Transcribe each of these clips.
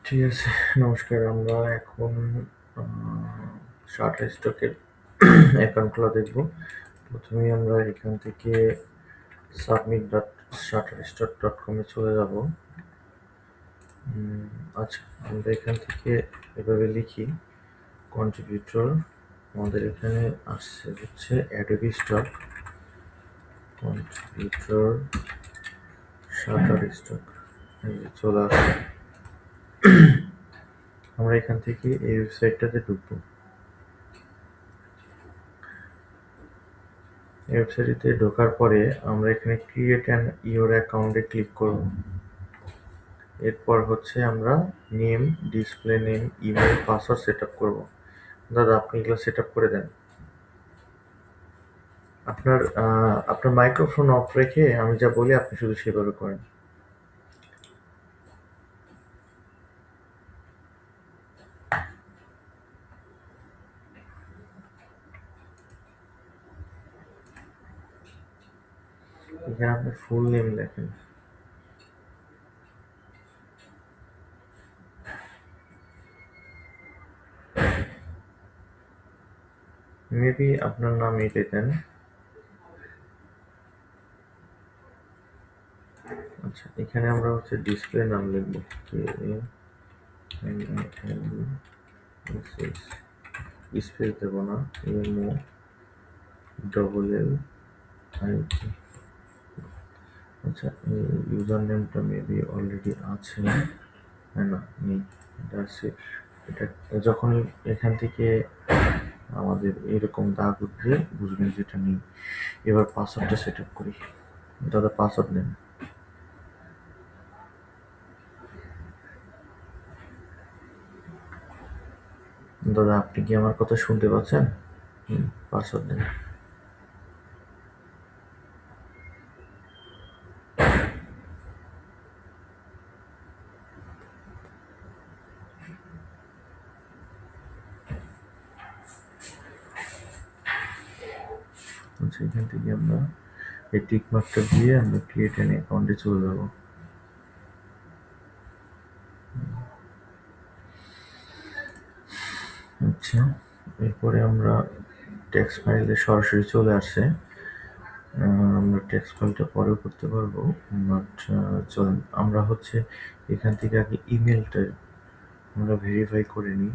ঠিক আছে, নমস্কার। আমরা এখন শাটার স্টকের অ্যাকাউন্ট খোলা দেখব। প্রথমেই আমরা এখান থেকে submit.shutterstock.com এ চলে যাব। আচ্ছা, আমরা এখান থেকে এভাবে লিখি কন্ট্রিবিউটর। আমাদের এখানে আসছে হচ্ছে Adobe stock, contributor shutter stock. এই যে চলে আসছে। আমরা এখান থেকে এই ওয়েবসাইটটাতে ঢুকবো। ওয়েবসাইটে ঢোকার পরে আমরা এখানে ক্রিয়েট অ্যান ইওর অ্যাকাউন্টে ক্লিক করব। এরপর হচ্ছে আমরা name, display name, email, password set up করবো। দাদা, আপনি এগুলো সেট আপ করে দেন। আপনার মাইক্রোফোন অফ রেখে আমি যা বলি আপনি শুধু সেভাবে করেন। এখানে আপনার ফুল নেম লেখেন। মেবি আপনার নাম এটাই দেন। আচ্ছা, এখানে আমরা হচ্ছে ডিসপ্লে নাম লিখবো স্পেস দেবো না, MOLLIT। আচ্ছা, ইউজার নেমটা মেবি অলরেডি আছে, হ্যাঁ না নেই, এটা যখন এখান থেকে আমাদের এরকম দাগ উঠবে বুঝবেন যে এটা নেই। এবার পাসওয়ার্ডটা সেট আপ করি। দাদা, পাসওয়ার্ড নেন। দাদা, আপনি কি আমার কথা শুনতে পাচ্ছেন? পাসওয়ার্ড নেন। আচ্ছা, এখান থেকে আমরা এই টিক মার্কটা দিয়ে আমরা ক্রিয়েট অ্যান অ্যাকাউন্টে চলে যাব। আচ্ছা, এরপরে আমরা টেক্সট ফাইলে সরাসরি চলে আসছে। আমরা টেক্সট ফাইলটা পরেও করতে পারবো, বাট চলেন আমরা হচ্ছে এখান থেকে আগে ইমেলটা আমরা ভেরিফাই করে নিই।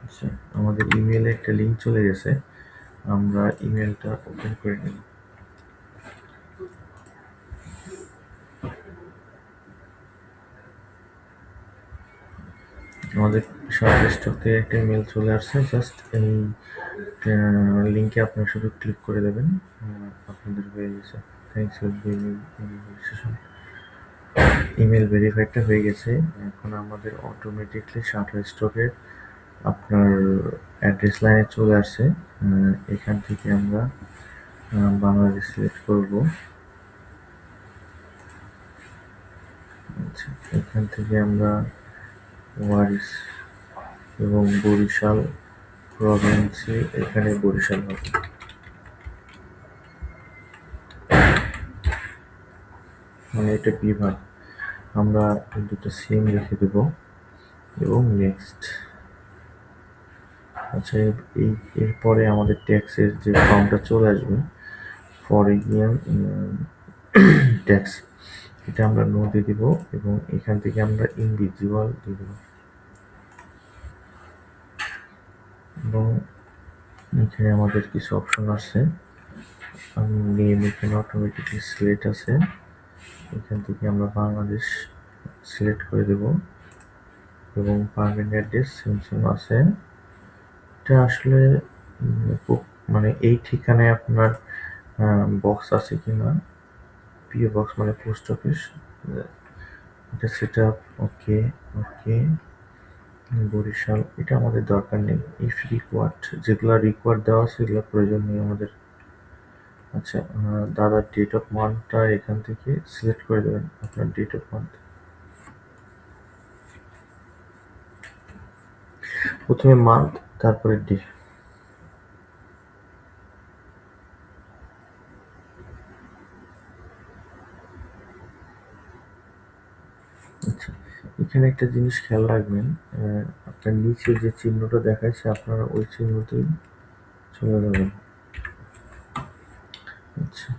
আচ্ছা, আমাদের ইমেলে একটা লিঙ্ক চলে গেছে, আমরা ইমেলটা ওপেন করে নিই। আমাদের শাটার স্টক থেকে একটা ইমেল চলে আসছে। জাস্ট এই লিঙ্কে আপনারা শুধু ক্লিক করে দেবেন, আপনাদের হয়ে গেছে। Thanks for verification. ইমেল ভেরিফাইডটা হয়ে গেছে। এখন আমাদের অটোমেটিকলি শাটার স্টকের আপনার অ্যাড্রেস লাইনে চলে আসছে। এখান থেকে আমরা বাংলাদেশ সিলেক্ট করব। আচ্ছা, এখান থেকে আমরা ওয়ারিস এবং বরিশাল প্রভিন্সে, এখানে বরিশাল হবে। মানে এটা বিভাগ, আমরা দুটো সিম রেখে দেব এবং নেক্সট। আচ্ছা, এরপরে আমাদের ট্যাক্সের যে ফর্মটা চলে আসবে, ফরেনিয়ান ট্যাক্স, এটা আমরা নো দিয়ে দিব এবং এখান থেকে আমরা ইনভিজিবল দিয়ে দেব। এবং এখানে আমাদের কিছু অপশন আছে। নেম এখানে অটোমেটিকলি সিলেক্ট আছে, এখান থেকে আমরা বাংলাদেশ সিলেক্ট করে দেব এবং পারমানেন্ট অ্যাড্রেস সেম আছে। এটা আসলে মানে এই ঠিকানায় আপনার বক্স আছে কিনা, পিও বক্স মানে পোস্ট অফিস, এটা সেট আপ। ওকে, ওকে। বরিশাল এটা আমাদের দরকার নেই। ইফ রিকোয়ার্ড, যেগুলো রিকোয়ার্ড দেওয়া আছে সেগুলো প্রয়োজন নেই আমাদের। আচ্ছা, দাদার ডেট অফ মান্থটা এখান থেকে সিলেক্ট করে দেবেন, আপনার ডেট অফ মান্থ। প্রথমে মান্থ, তারপরে ডে। আচ্ছা, এখানে একটা জিনিস খেয়াল রাখবেন, আপনার নিচে যে চিহ্নটা দেখাচ্ছে আপনারা ওই চিহ্নতেই চলে যাবেন। আচ্ছা,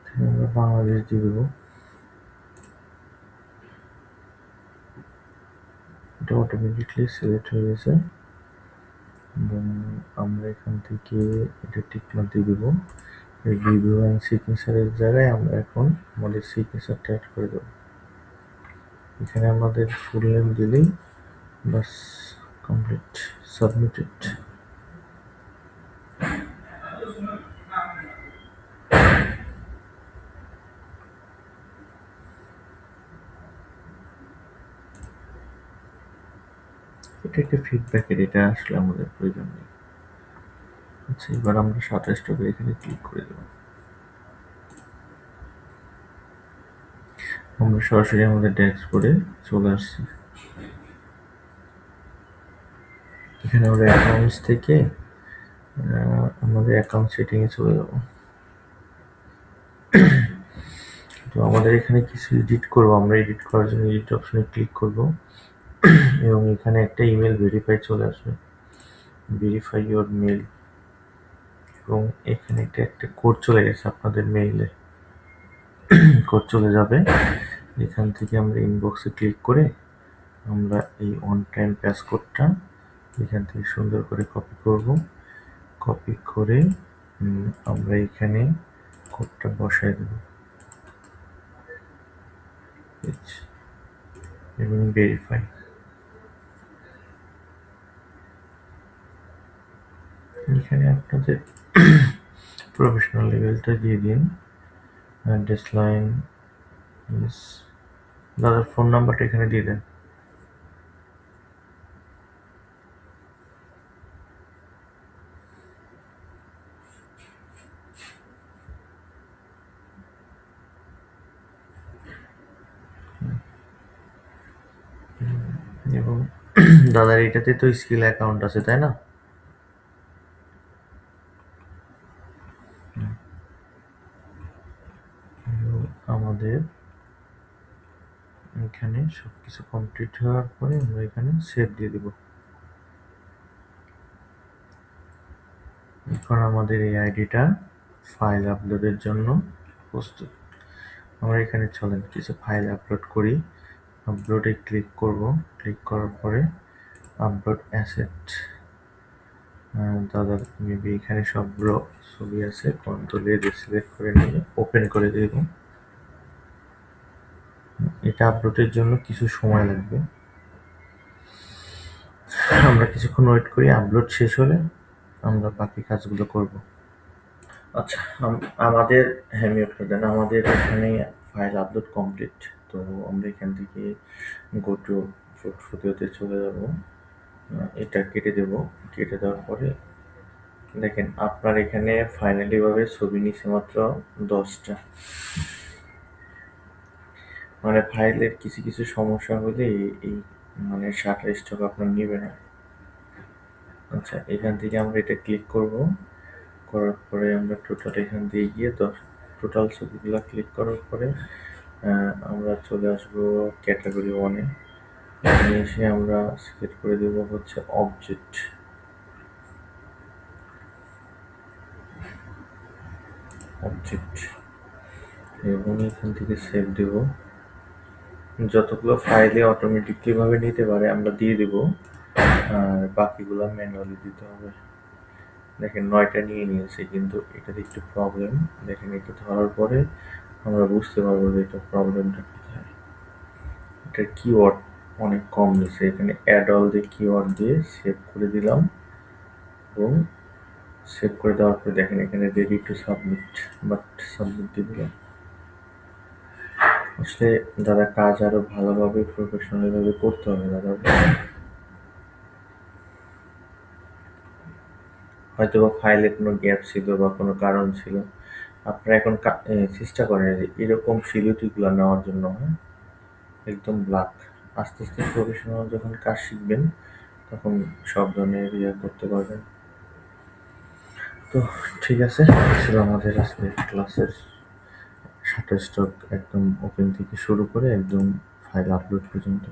এখানে আমরা বাংলাদেশ দিয়ে দেবো। এটা অটোমেটিকলি সিলেক্ট হয়ে গেছে এবং আমরা এখান থেকে এটা টিকমার্ক দিয়ে দেবো। এই রিভিউ অ্যান্ড সিগনেচারের জায়গায় আমরা এখন আমাদের সিগনেচারটা অ্যাড করে দেবো। এখানে আমাদের ফুল নেম দিলেই বাস কমপ্লিট, সাবমিটেড। এটা একটা ফিডব্যাকের, এটা আসলে আমাদের প্রয়োজন নেই। আচ্ছা, এবার আমরা 27 টাকা এখানে ক্লিক করে দেব। আমরা সরাসরি আমাদের ড্যাশবোর্ডে চলে আসছি। এখানে আমরা অ্যাকাউন্টস থেকে আমাদের অ্যাকাউন্ট সেটিংয়ে চলে যাব। তো আমাদের এখানে কিছু এডিট করব, আমরা এডিট করার জন্য এডিট অপশনে ক্লিক করব এবং এখানে একটা ইমেল ভেরিফাই চলে আসবে, ভেরিফাই ইওর মেল, এবং এখানে একটা কোড চলে গেছে আপনাদের মেইলে, কোড চলে যাবে। এখান থেকে আমরা ইনবক্সে ক্লিক করে আমরা এই অন টাইম প্যাসকোডটা এখান থেকে সুন্দর করে কপি করব। কপি করে আমরা এখানে কোডটা বসায় দেব এবং ভেরিফাই। এখানে আপনাদের প্রফেশনাল লেভেলটা দিয়ে দিন, অ্যাড্রেস লাইন, দাদার ফোন নাম্বারটা এখানে দিয়ে দেন। এবং দাদার এটাতে তো স্কিল অ্যাকাউন্ট আছে, তাই না? আমাদের এখানে সবকিছু কমপ্লিট হওয়ার পরে আমরা এখানে সেভ দিয়ে দিব। এখন আমাদের এই আইডিটা ফাইল আপলোডের জন্য প্রস্তুত। আমরা এখানে চলেন কিছু ফাইল আপলোড করি। আপলোডে ক্লিক করব, ক্লিক করার পরে আপলোড অ্যাসেট, দাদা মেবি এখানে সবগুলো ছবি আছে, কন্ট্রোল এ সিলেক্ট করে নিয়ে ওপেন করে দেব। এটা আপলোডের জন্য কিছু সময় লাগবে, আমরা কিছুক্ষণ ওয়েট করি। আপলোড শেষ হলে আমরা বাকি কাজগুলো করব। আচ্ছা, আমাদের মিউট করে দেন। আমাদের এখানে ফাইল আপলোড কমপ্লিট। তো আমরা এখান থেকে গো টু পোর্টফোলিওতে চলে যাব, এটা কেটে দেব। কেটে দেওয়ার পরে দেখেন আপনার এখানে ফাইনালি ভাবে ছবি নিচ্ছে মাত্র 10টা। মানে ফাইলের কিছু কিছু সমস্যা হলে এই মানে 27 টাকা আপনার নেবে না। আচ্ছা, এখান থেকে আমরা এটা ক্লিক করব, করার পরে আমরা টোটাল এখান দিয়ে গিয়ে টোটাল ছবিগুলো ক্লিক করার পরে আমরা চলে আসব ক্যাটাগরি 1-এ। এসে আমরা সিলেক্ট করে দেব হচ্ছে অবজেক্ট। এবং এখান থেকে সেভ দেব। যতগুলো ফাইলে অটোমেটিকলি ভাবে নিতে পারে আমরা দিয়ে দেব, আর বাকিগুলো ম্যানুয়ালি দিতে হবে। দেখেন 9টা নিয়ে নিয়েছে, কিন্তু এটাতে একটু প্রবলেম। দেখেন এটা ধরার পরে আমরা বুঝতে পারবো যে এটা প্রবলেমটা কোথায়। এটার কিওয়ার্ড অনেক কম নিয়েছে। এখানে অ্যাড অল দিয়ে কিওয়ার্ড দিয়ে সেভ করে দিলাম এবং সেভ করে দেওয়ার পরে দেখেন এখানে ready to submit, but submit দিয়ে দিলাম। আসলে দাদা কাজ আরো ভালোভাবে প্রফেশনালি ভাবে করতে হবে দাদা। হয়তো বা ফাইলে কোনো গ্যাপ ছিল বা কোনো কারণ ছিল। আপনারা এখন চেষ্টা করেন যে এরকম সিকিউরিটিগুলো নেওয়ার জন্য, হ্যাঁ, একদম ব্ল্যাক। আস্তে আস্তে প্রফেশনাল যখন কাজ শিখবেন তখন সব ধরনের করতে পারবেন। তো ঠিক আছে, ছিল আমাদের আজকে ক্লাসের শাটার স্টক একদম ওপেন থেকে শুরু করে একদম ফাইল আপলোড পর্যন্ত।